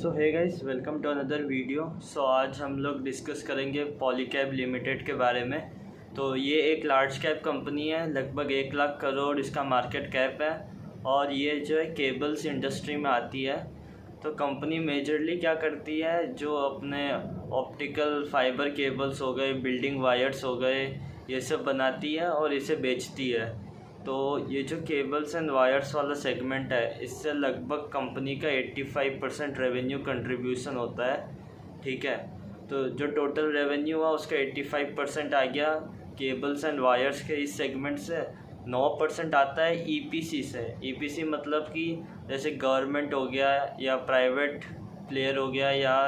So hey guys, welcome to another video. आज हम लोग डिस्कस करेंगे पॉलीकैब लिमिटेड के बारे में। तो ये एक लार्ज कैप कंपनी है, लगभग 1 लाख करोड़ इसका मार्केट कैप है और ये जो है केबल्स इंडस्ट्री में आती है। तो कंपनी मेजरली क्या करती है, जो अपने ऑप्टिकल फाइबर केबल्स हो गए, बिल्डिंग वायर्स हो गए, ये सब बनाती है और इसे बेचती है। तो ये जो केबल्स एंड वायर्स वाला सेगमेंट है, इससे लगभग कंपनी का 85% रेवेन्यू कंट्रीब्यूशन होता है। ठीक है, तो जो टोटल रेवेन्यू हुआ उसका 85% आ गया केबल्स एंड वायर्स के इस सेगमेंट से। 9% आता है ईपीसी से। ईपीसी मतलब कि जैसे गवर्नमेंट हो गया या प्राइवेट प्लेयर हो गया या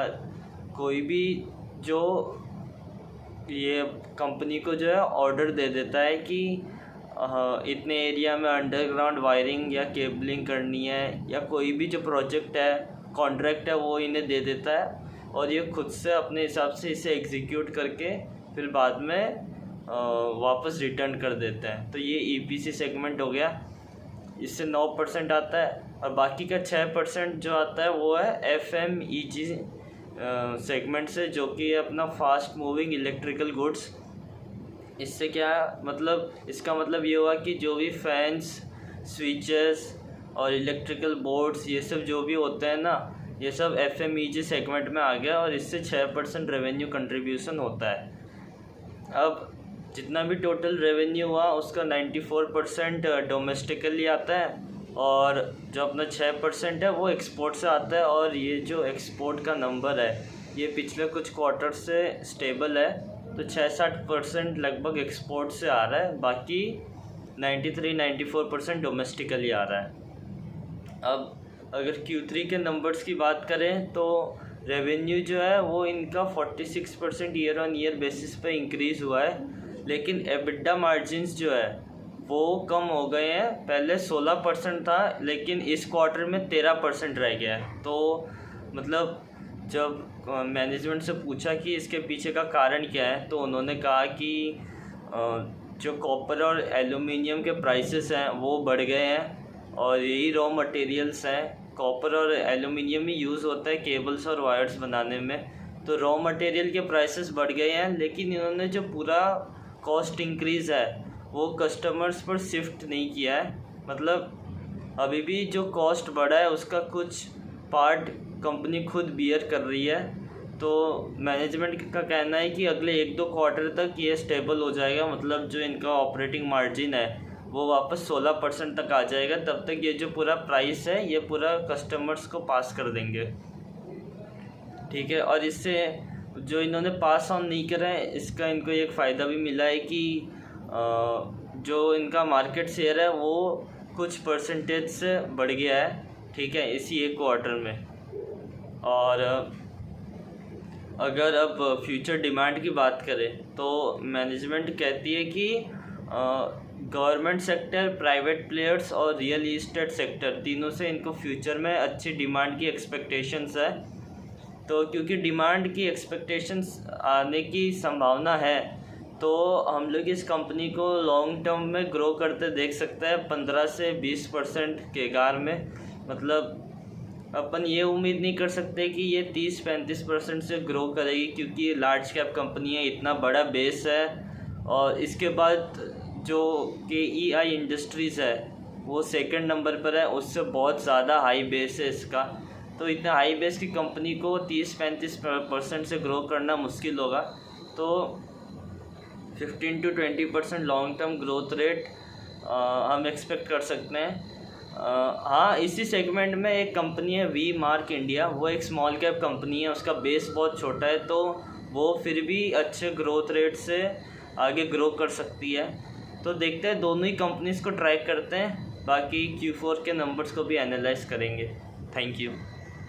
कोई भी जो ये कंपनी को जो है ऑर्डर दे देता है कि इतने एरिया में अंडरग्राउंड वायरिंग या केबलिंग करनी है, या कोई भी जो प्रोजेक्ट है, कॉन्ट्रैक्ट है, वो इन्हें दे देता है और ये खुद से अपने हिसाब से इसे एग्जीक्यूट करके फिर बाद में वापस रिटर्न कर देते हैं। तो ये ईपीसी सेगमेंट हो गया, इससे 9% आता है। और बाकी का 6% जो आता है वो है एफएमईजी सेगमेंट से, जो कि अपना फास्ट मूविंग इलेक्ट्रिकल गुड्स। इससे क्या मतलब, इसका मतलब ये हुआ कि जो भी फैंस, स्विचेस और इलेक्ट्रिकल बोर्ड्स, ये सब जो भी होते हैं ना, ये सब एफएमईजी सेगमेंट में आ गया और इससे 6% रेवेन्यू कंट्रीब्यूशन होता है। अब जितना भी टोटल रेवेन्यू हुआ उसका 94% डोमेस्टिकली आता है और जो अपना 6% है वो एक्सपोर्ट से आता है। और ये जो एक्सपोर्ट का नंबर है ये पिछले कुछ क्वार्टर से स्टेबल है, तो 6-7% लगभग एक्सपोर्ट से आ रहा है, बाकी 93-94% डोमेस्टिकली आ रहा है। अब अगर Q3 के नंबर्स की बात करें तो रेवेन्यू जो है वो इनका 46% ईयर ऑन ईयर बेसिस पे इंक्रीज़ हुआ है, लेकिन एबिडा मार्जिन्स जो है वो कम हो गए हैं। पहले 16% था, लेकिन इस क्वार्टर में 13% रह गया है। तो मतलब जब मैनेजमेंट से पूछा कि इसके पीछे का कारण क्या है, तो उन्होंने कहा कि जो कॉपर और एल्युमिनियम के प्राइसेस हैं वो बढ़ गए हैं और यही रॉ मटेरियल्स हैं। कॉपर और एल्युमिनियम ही यूज़ होता है केबल्स और वायर्स बनाने में, तो रॉ मटेरियल के प्राइसेस बढ़ गए हैं, लेकिन इन्होंने जो पूरा कॉस्ट इंक्रीज़ है वो कस्टमर्स पर शिफ्ट नहीं किया है। मतलब अभी भी जो कॉस्ट बढ़ा है उसका कुछ पार्ट कंपनी खुद बियर कर रही है। तो मैनेजमेंट का कहना है कि अगले 1-2 क्वार्टर तक ये स्टेबल हो जाएगा, मतलब जो इनका ऑपरेटिंग मार्जिन है वो वापस 16% तक आ जाएगा। तब तक ये जो पूरा प्राइस है ये पूरा कस्टमर्स को पास कर देंगे। ठीक है, और इससे जो इन्होंने पास ऑन नहीं करा है, इसका इनको एक फ़ायदा भी मिला है कि जो इनका मार्केट शेयर है वो कुछ परसेंटेज से बढ़ गया है। ठीक है, इसी 1 क्वार्टर में। और अगर अब फ्यूचर डिमांड की बात करें तो मैनेजमेंट कहती है कि गवर्नमेंट सेक्टर, प्राइवेट प्लेयर्स और रियल इस्टेट सेक्टर, तीनों से इनको फ्यूचर में अच्छी डिमांड की एक्सपेक्टेशंस है। तो क्योंकि डिमांड की एक्सपेक्टेशंस आने की संभावना है, तो हम लोग इस कंपनी को लॉन्ग टर्म में ग्रो करते देख सकते हैं 15 से 20% के गार में। मतलब अपन ये उम्मीद नहीं कर सकते कि ये 30-35% से ग्रो करेगी, क्योंकि ये लार्ज कैप कंपनी है, इतना बड़ा बेस है। और इसके बाद जो KEI इंडस्ट्रीज़ है वो सेकंड नंबर पर है, उससे बहुत ज़्यादा हाई बेस है इसका। तो इतना हाई बेस की कंपनी को 30-35% से ग्रो करना मुश्किल होगा। तो 15-20% लॉन्ग टर्म ग्रोथ रेट हम एक्सपेक्ट कर सकते हैं। हाँ, इसी सेगमेंट में एक कंपनी है वी मार्क इंडिया, वो एक स्मॉल कैप कंपनी है, उसका बेस बहुत छोटा है, तो वो फिर भी अच्छे ग्रोथ रेट से आगे ग्रो कर सकती है। तो देखते हैं, दोनों ही कंपनीज़ को ट्राई करते हैं, बाकी Q4 के नंबर्स को भी एनालाइज करेंगे। Thank you.